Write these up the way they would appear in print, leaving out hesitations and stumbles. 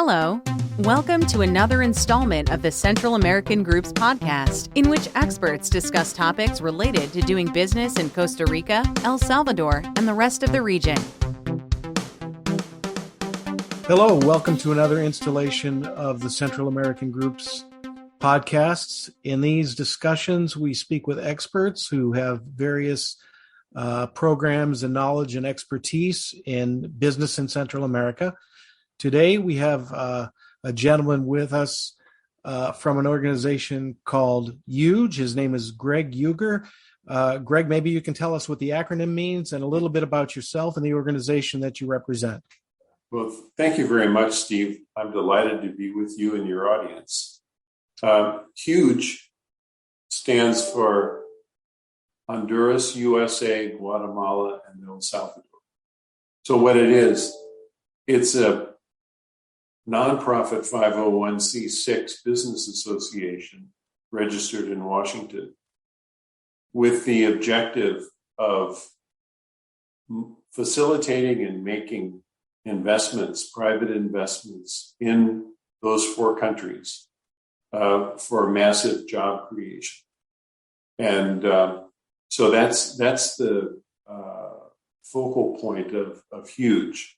Hello. Welcome to another installment of the Central American Group's podcast, in which experts discuss topics related to doing business in Costa Rica, El Salvador, and the rest of the region. Hello, welcome to another installation of the Central American Group's podcasts. In these discussions, we speak with experts who have various programs and knowledge and expertise in business in Central America. Today, we have a gentleman with us from an organization called CAG. His name is Greg Uger. Greg, maybe you can tell us what the acronym means and a little bit about yourself and the organization that you represent. Well, thank you very much, Steve. I'm delighted to be with you and your audience. HUGE stands for Honduras, USA, Guatemala, and El Salvador. So what it is, it's a nonprofit 501c6 business association registered in Washington with the objective of facilitating and making investments, private investments in those four countries for massive job creation. And so that's the focal point of HUGE.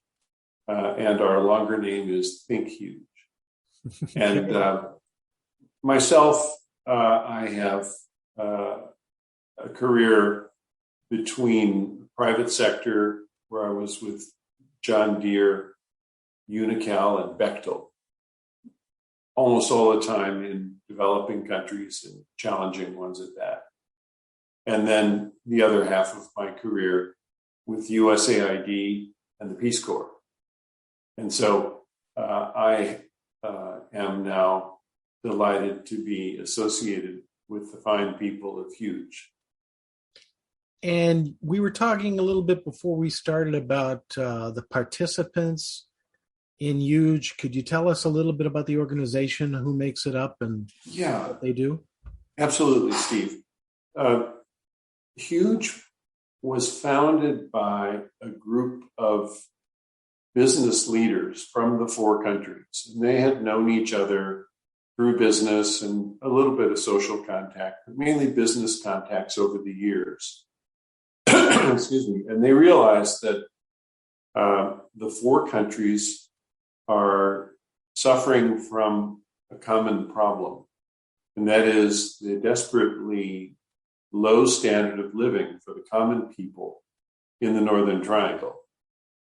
And our longer name is Think Huge. And myself, I have a career between private sector, where I was with John Deere, Unocal, and Bechtel, almost all the time in developing countries and challenging ones at that. And then the other half of my career with USAID and the Peace Corps. And so I am now delighted to be associated with the fine people of HUGE. And we were talking a little bit before we started about the participants in HUGE. Could you tell us a little bit about the organization, who makes it up, and what they do? Absolutely, Steve. HUGE was founded by a group of business leaders from the four countries. And they had known each other through business and a little bit of social contact, but mainly business contacts over the years. Excuse me. And they realized that the four countries are suffering from a common problem, and that is the desperately low standard of living for the common people in the Northern Triangle,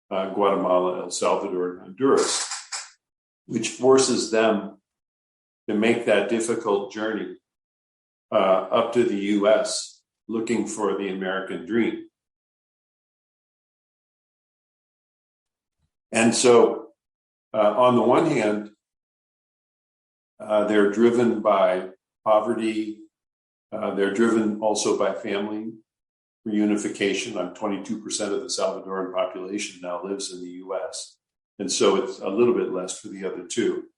Guatemala, El Salvador, and Honduras, which forces them to make that difficult journey up to the U.S. looking for the American dream. And so, on the one hand, they're driven by poverty. They're driven also by family reunification. 22% of the Salvadoran population now lives in the U.S. And so it's a little bit less for the other two.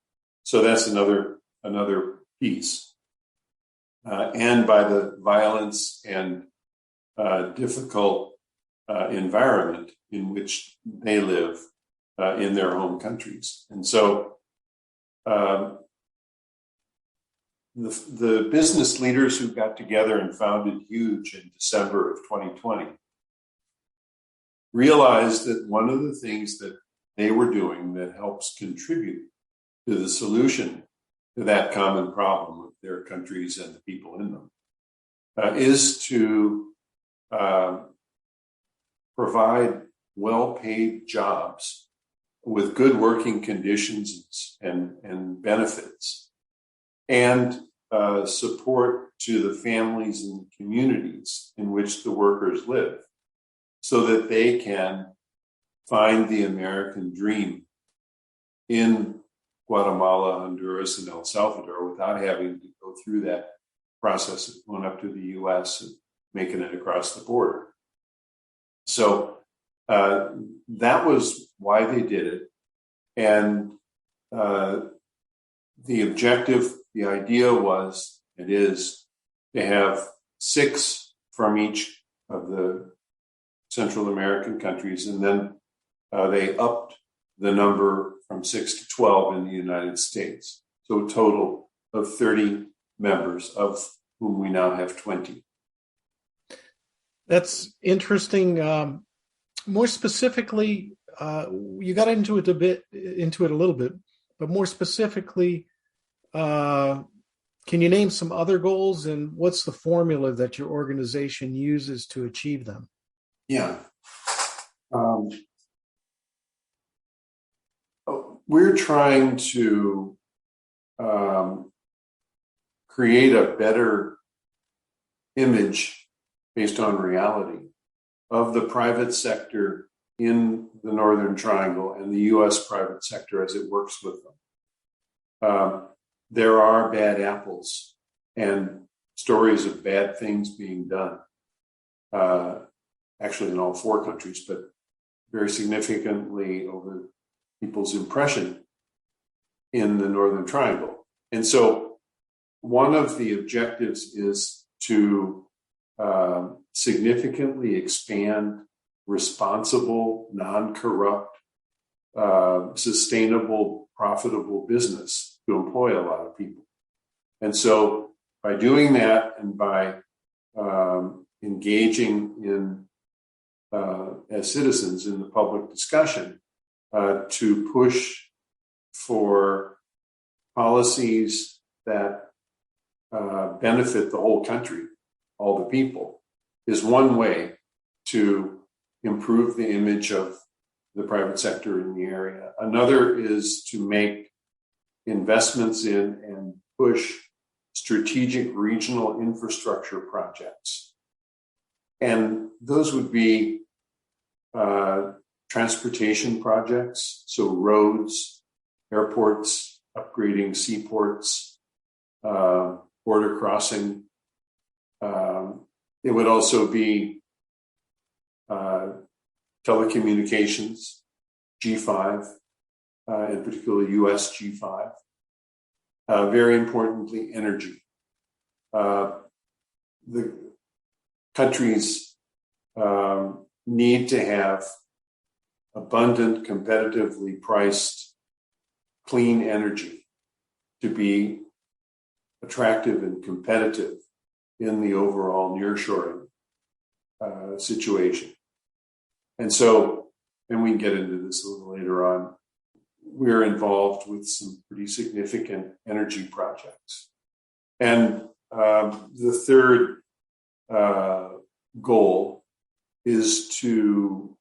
So that's another piece. And by the violence and difficult environment in which they live in their home countries. And so the business leaders who got together and founded HUGE in December of 2020 realized that one of the things that they were doing that helps contribute to the solution to that common problem of their countries and the people in them is to provide well-paid jobs with good working conditions and benefits, and support to the families and communities in which the workers live, so that they can find the American dream in Guatemala, Honduras, and El Salvador without having to go through that process of going up to the U.S. and making it across the border. So that was why they did it. And the objective, the idea was, it is, to have 6 from each of the Central American countries, and then they upped the number from 6 to 12 in the United States. So a total of 30 members, of whom we now have 20. That's interesting. More specifically, you got into it a little bit, but more specifically, can you name some other goals, and what's the formula that your organization uses to achieve them? Yeah. We're trying to create a better image based on reality of the private sector in the Northern Triangle and the U.S. private sector as it works with them. There are bad apples and stories of bad things being done, actually in all 4 countries, but very significantly over people's impression in the Northern Triangle. And so one of the objectives is to significantly expand responsible, non-corrupt, sustainable, profitable business to employ a lot of people. And so by doing that and by engaging in as citizens in the public discussion to push for policies that benefit the whole country, all the people, is one way to improve the image of the private sector in the area. Another is to make investments in and push strategic regional infrastructure projects. And those would be transportation projects, so roads, airports, upgrading seaports, border crossing. It would also be telecommunications, G5, in particular US G5. Very importantly, energy. The countries need to have abundant, competitively priced, clean energy to be attractive and competitive in the overall nearshoring situation. And so, and we can get into this a little later on, we're involved with some pretty significant energy projects. And the third goal is to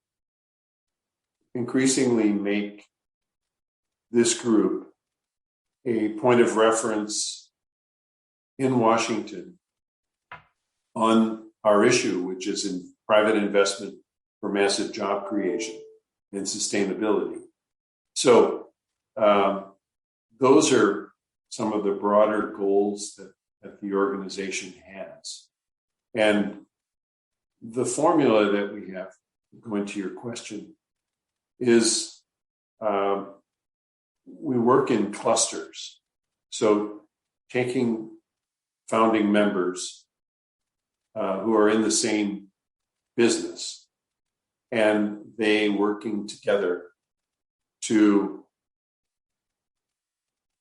increasingly make this group a point of reference in Washington on our issue, which is in private investment for massive job creation and sustainability. So those are some of the broader goals that the organization has. And the formula that we have, going to your question, is we work in clusters. So taking founding members who are in the same business and they working together to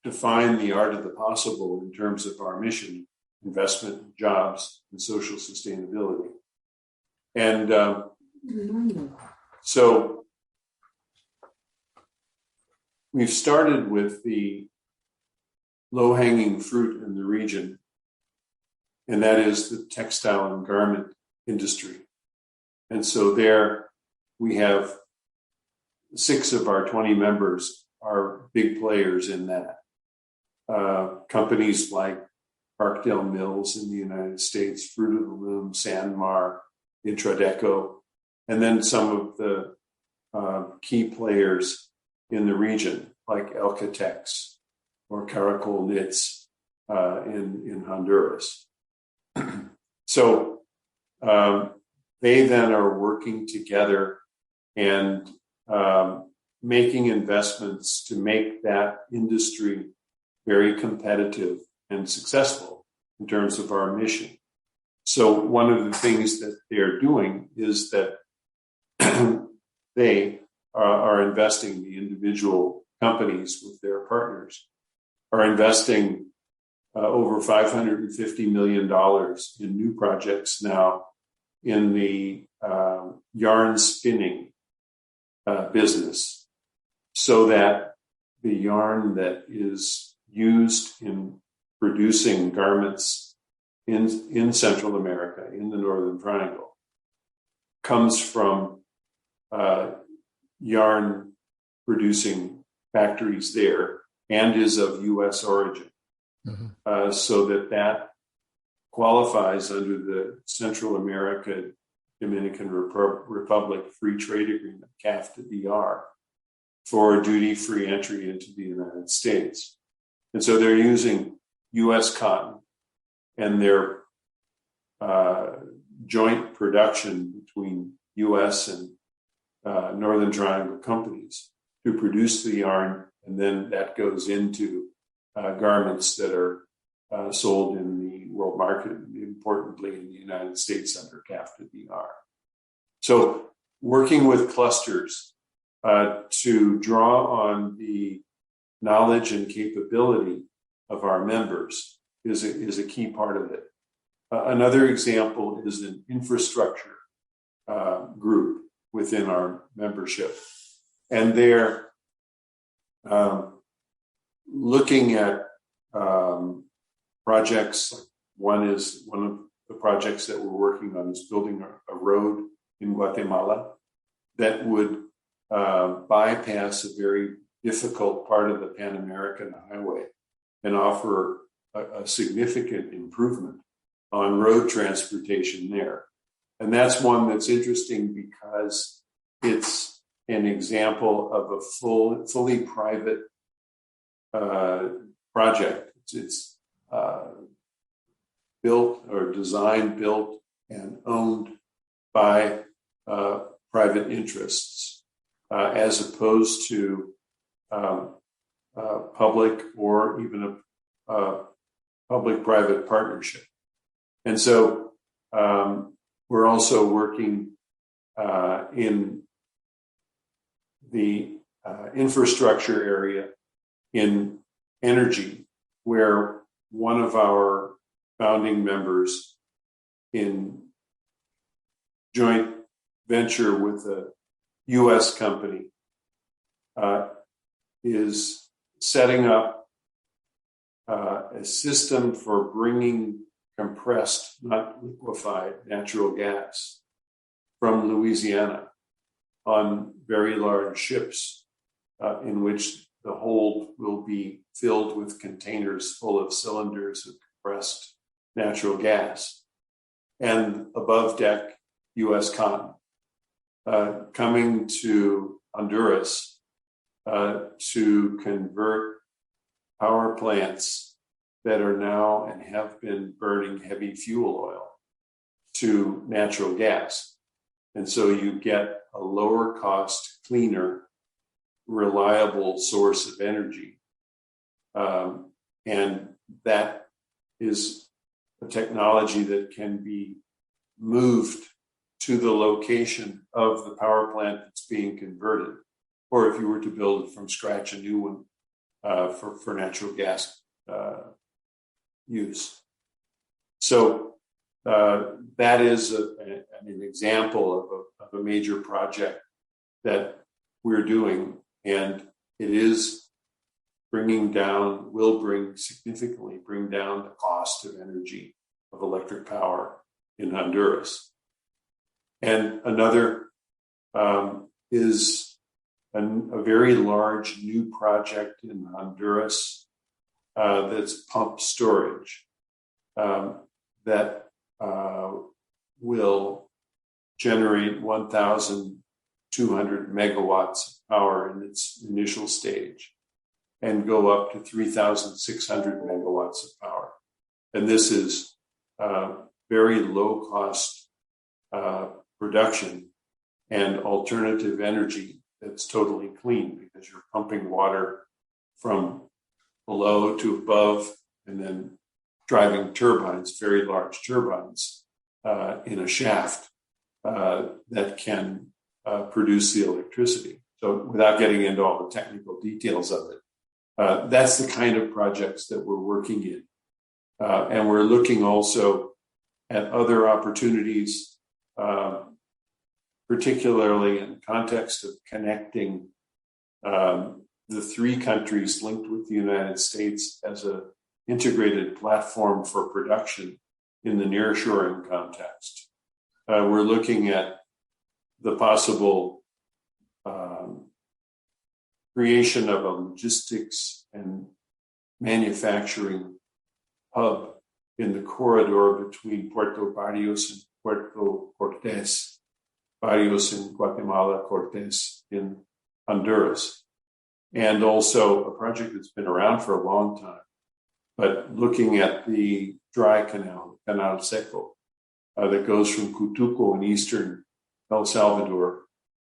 define the art of the possible in terms of our mission, investment, jobs, and social sustainability. And so we've started with the low-hanging fruit in the region, and that is the textile and garment industry. And so there we have 6 of our 20 members are big players in that. Companies like Parkdale Mills in the United States, Fruit of the Loom, Sanmar, Intradeco, and then some of the key players in the region like Elcatex or Caracol Knits in Honduras. So they then are working together and making investments to make that industry very competitive and successful in terms of our mission. So one of the things that they're doing is that they are investing the individual companies with their partners are investing over $550 million in new projects now in the yarn spinning business, so that the yarn that is used in producing garments in Central America, in the Northern Triangle, comes from yarn producing factories there and is of U.S. origin. Mm-hmm. So that qualifies under the Central America Dominican Republic Free Trade Agreement, CAFTA-DR, for duty-free entry into the United States. And so they're using U.S. cotton and their joint production between U.S. and Northern Triangle companies to produce the yarn, and then that goes into garments that are sold in the world market, importantly in the United States under CAFTA-DR. So working with clusters to draw on the knowledge and capability of our members is a key part of it. Another example is an infrastructure group within our membership. And they're looking at projects. One of the projects that we're working on is building a road in Guatemala that would bypass a very difficult part of the Pan American Highway and offer a significant improvement on road transportation there. And that's one that's interesting because it's an example of a fully private project. It's built or designed, built, and owned by private interests, as opposed to public or even a public-private partnership. And so we're also working in the infrastructure area in energy, where one of our founding members in joint venture with a U.S. company is setting up a system for bringing compressed, not liquefied, natural gas from Louisiana on very large ships in which the hold will be filled with containers full of cylinders of compressed natural gas, and above deck U.S. cotton coming to Honduras to convert power plants that are now and have been burning heavy fuel oil to natural gas. And so you get a lower cost, cleaner, reliable source of energy. And that is a technology that can be moved to the location of the power plant that's being converted, or if you were to build from scratch a new one for natural gas use. So that is an example of a major project that we're doing, and it is will significantly bring down the cost of energy, of electric power in Honduras. And another is a very large new project in Honduras that's pump storage that will generate 1,200 megawatts of power in its initial stage and go up to 3,600 megawatts of power. And this is very low cost production and alternative energy that's totally clean, because you're pumping water from below to above and then driving turbines, very large turbines, in a shaft that can produce the electricity. So without getting into all the technical details of it, that's the kind of projects that we're working in. And we're looking also at other opportunities, particularly in the context of connecting the three countries linked with the United States as an integrated platform for production in the nearshoring context. We're looking at the possible creation of a logistics and manufacturing hub in the corridor between Puerto Barrios and Puerto Cortés, Barrios in Guatemala, Cortés in Honduras. And also a project that's been around for a long time, but looking at the dry canal, Canal Seco, that goes from Cutuco in eastern El Salvador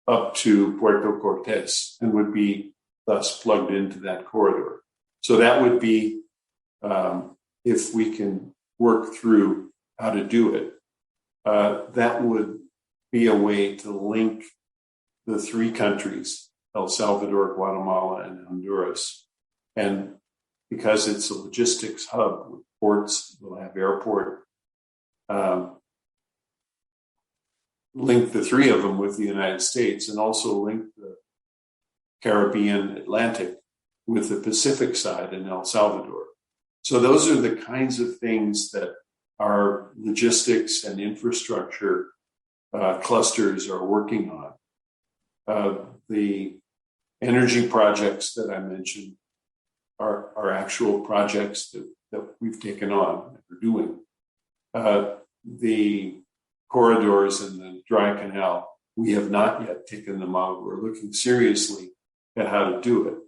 up to Puerto Cortés and would be thus plugged into that corridor. So that would be, if we can work through how to do it, that would be a way to link the three countries, El Salvador, Guatemala, and Honduras. And because it's a logistics hub with ports, we'll have airport, link the three of them with the United States, and also link the Caribbean Atlantic with the Pacific side in El Salvador. So those are the kinds of things that our logistics and infrastructure clusters are working on. The energy projects that I mentioned are actual projects that we've taken on, that we're doing. The corridors and the dry canal, we have not yet taken them on. We're looking seriously at how to do it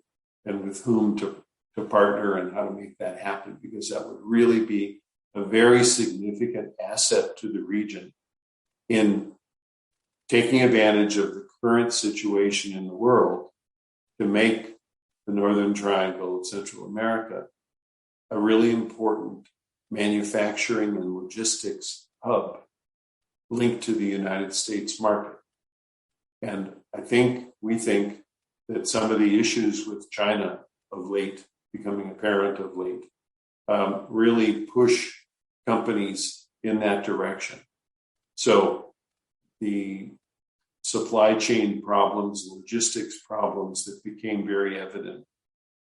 and with whom to partner and how to make that happen, because that would really be a very significant asset to the region in taking advantage of the current situation in the world to make the Northern Triangle of Central America a really important manufacturing and logistics hub linked to the United States market. And we think that some of the issues with China of late, becoming apparent of late, really push companies in that direction. So the supply chain problems, logistics problems that became very evident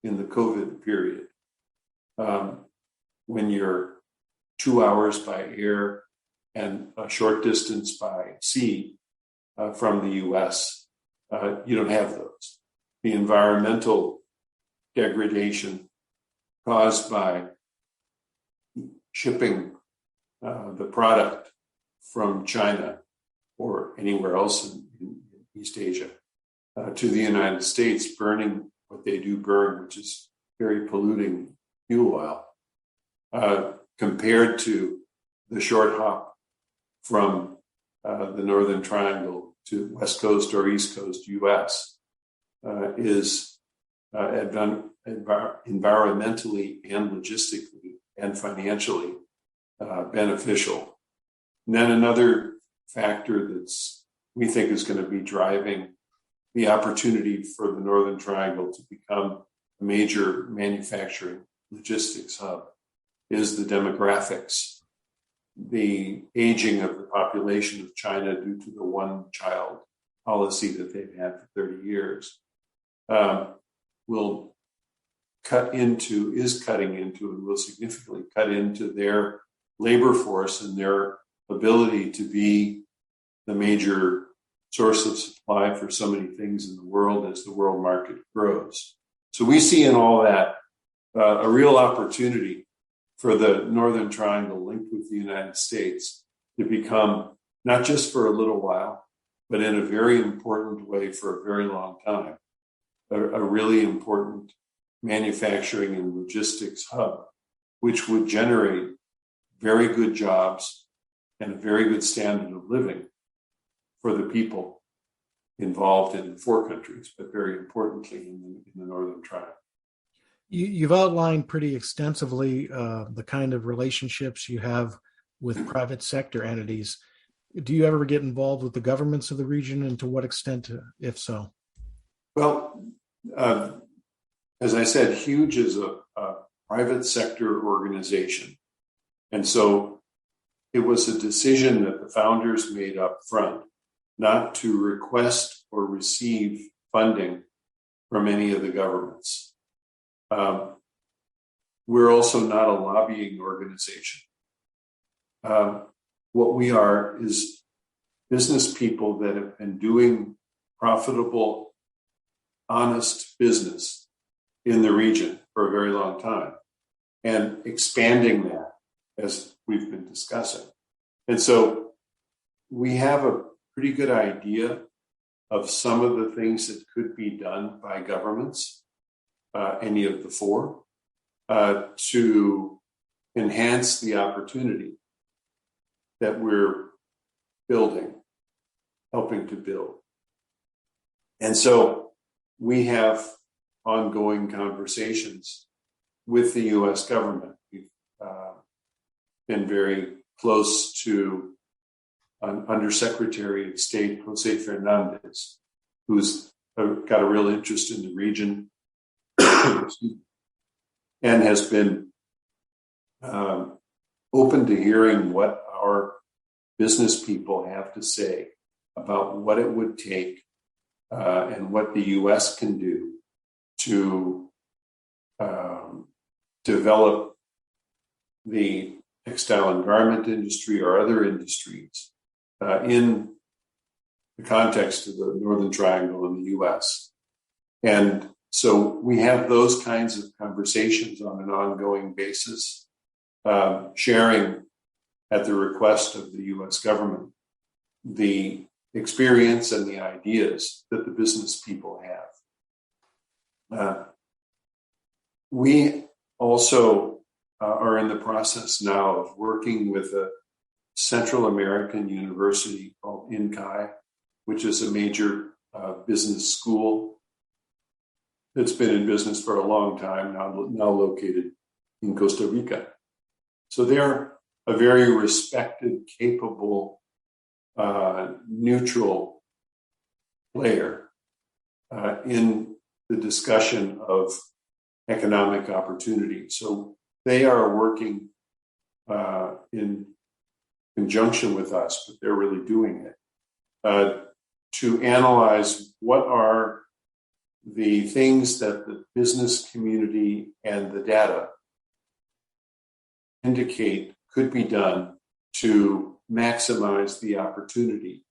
in the COVID period, when you're 2 hours by air and a short distance by sea from the US, you don't have those. The environmental degradation caused by shipping the product from China or anywhere else in East Asia to the United States, burning what they do burn, which is very polluting fuel oil, compared to the short hop from the Northern Triangle to West Coast or East Coast US, is environmentally and logistically and financially beneficial. And then another factor that's we think is going to be driving the opportunity for the Northern Triangle to become a major manufacturing logistics hub is the demographics. The aging of the population of China due to the one-child policy that they've had for 30 years is cutting into, and will significantly cut into their labor force and their ability to be the major source of supply for so many things in the world as the world market grows. So we see in all that a real opportunity for the Northern Triangle linked with the United States to become, not just for a little while, but in a very important way for a very long time, a really important manufacturing and logistics hub, which would generate very good jobs and a very good standard of living for the people involved in 4 countries, but very importantly in the Northern Triangle. You've outlined pretty extensively the kind of relationships you have with private sector entities. Do you ever get involved with the governments of the region, and to what extent, if so? Well, as I said, HUGE is a private sector organization. And so it was a decision that the founders made up front not to request or receive funding from any of the governments. We're also not a lobbying organization. What we are is business people that have been doing profitable, honest business in the region for a very long time and expanding that as we've been discussing. And so we have a pretty good idea of some of the things that could be done by governments, any of the four, to enhance the opportunity that we're building, helping to build. And so we have ongoing conversations with the U.S. government. We've been very close to an Undersecretary of State, Jose Fernandez, who's got a real interest in the region and has been open to hearing what our business people have to say about what it would take and what the U.S. can do to develop the textile and garment industry or other industries in the context of the Northern Triangle in the U.S. And so we have those kinds of conversations on an ongoing basis, sharing at the request of the U.S. government the experience and the ideas that the business people have. We also are in the process now of working with a Central American university called CAG, which is a major business school that's been in business for a long time, now located in Costa Rica. So they're a very respected, capable, neutral player in the discussion of economic opportunity. So they are working in conjunction with us, but they're really doing it to analyze what are the things that the business community and the data indicate could be done to maximize the opportunity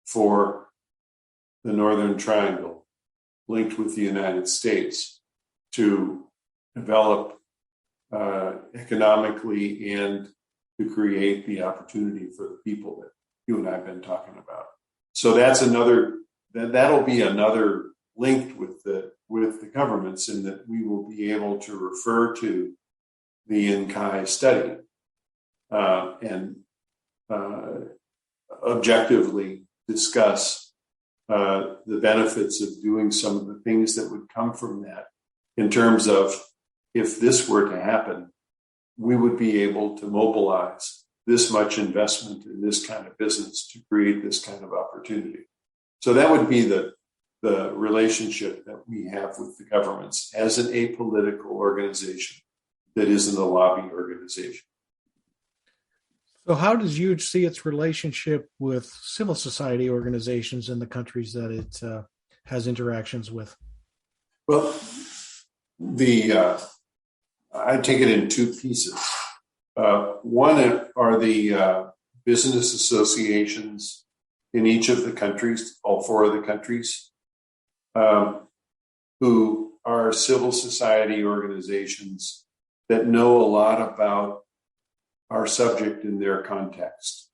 for the Northern Triangle linked with the United States to develop economically and to create the opportunity for the people that you and I have been talking about. So that's that'll be another linked with the governments, in that we will be able to refer to the NCAI study and objectively discuss the benefits of doing some of the things that would come from that, in terms of, if this were to happen, we would be able to mobilize this much investment in this kind of business to create this kind of opportunity. So that would be the relationship that we have with the governments as an apolitical organization that isn't a lobby organization. So how does HUGE see its relationship with civil society organizations in the countries that it has interactions with? Well, I take it in two pieces. One are the business associations in each of the countries, all four of the countries, who are civil society organizations that know a lot about our subject in their context.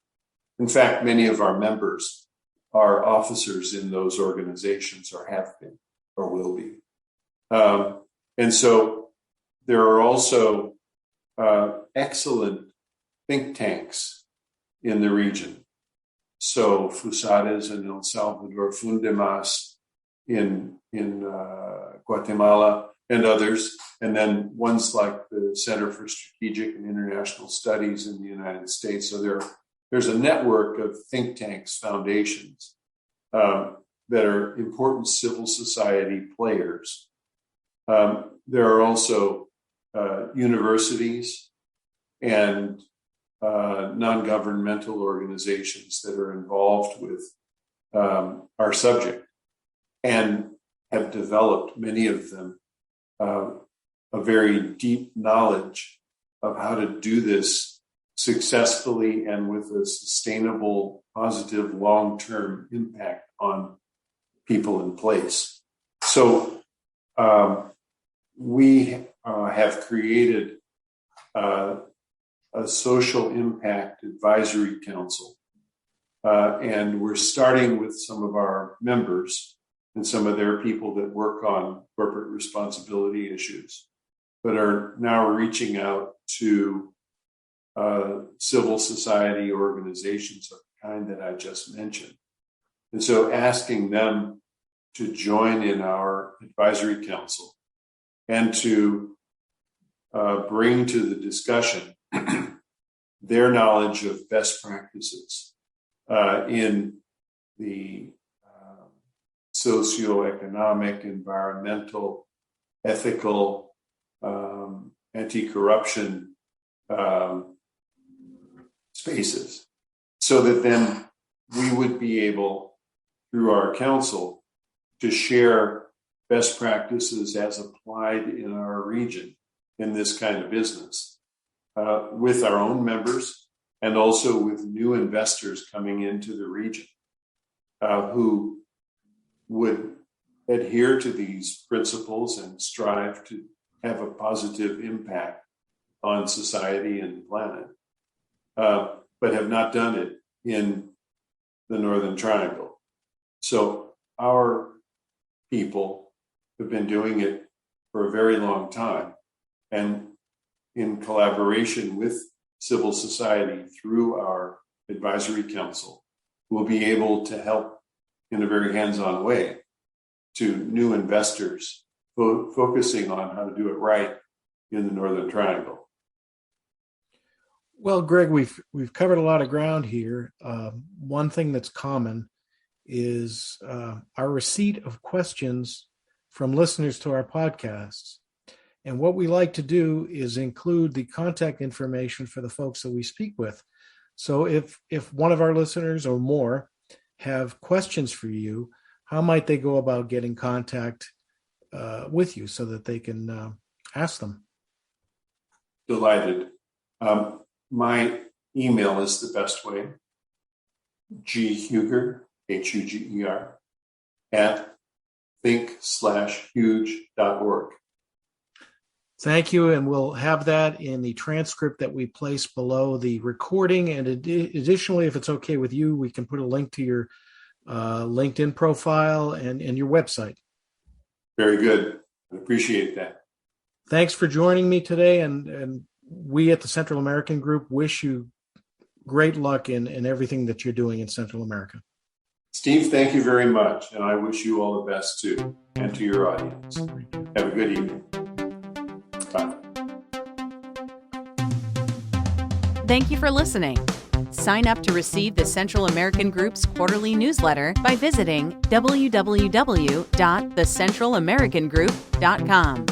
In fact, many of our members are officers in those organizations, or have been, or will be. And so there are also excellent think tanks in the region. So Fusades in El Salvador, Fundemas in Guatemala, and others, and then ones like the Center for Strategic and International Studies in the United States. So there's a network of think tanks, foundations that that are important civil society players. There are also universities and non-governmental organizations that are involved with our subject and have developed, many of them, a very deep knowledge of how to do this successfully and with a sustainable, positive, long-term impact on people in place. So we have created a social impact advisory council. And we're starting with some of our members and some of their people that work on corporate responsibility issues, but are now reaching out to civil society organizations of the kind that I just mentioned. And so asking them to join in our advisory council and to bring to the discussion their knowledge of best practices in the socioeconomic, environmental, ethical, anti-corruption spaces, so that then we would be able, through our council, to share best practices as applied in our region in this kind of business with our own members and also with new investors coming into the region who would adhere to these principles and strive to have a positive impact on society and the planet, but have not done it in the Northern Triangle. So our people have been doing it for a very long time, and in collaboration with civil society through our advisory council, we'll be able to help in a very hands-on way to new investors focusing on how to do it right in the Northern Triangle. Well, Greg, we've covered a lot of ground here. One thing that's common is our receipt of questions from listeners to our podcasts. And what we like to do is include the contact information for the folks that we speak with. So if one of our listeners or more have questions for you, how might they go about getting contact with you so that they can ask them? Delighted. My email is the best way, ghuger, Huger, at think/huge.org. Thank you, and we'll have that in the transcript that we place below the recording. And additionally, if it's okay with you, we can put a link to your LinkedIn profile and your website. Very good. I appreciate that. Thanks for joining me today, and we at the Central American Group wish you great luck in everything that you're doing in Central America. Steve, thank you very much, and I wish you all the best too, and to your audience. Have a good evening. Bye. Thank you for listening. Sign up to receive the Central American Group's quarterly newsletter by visiting www.thecentralamericangroup.com.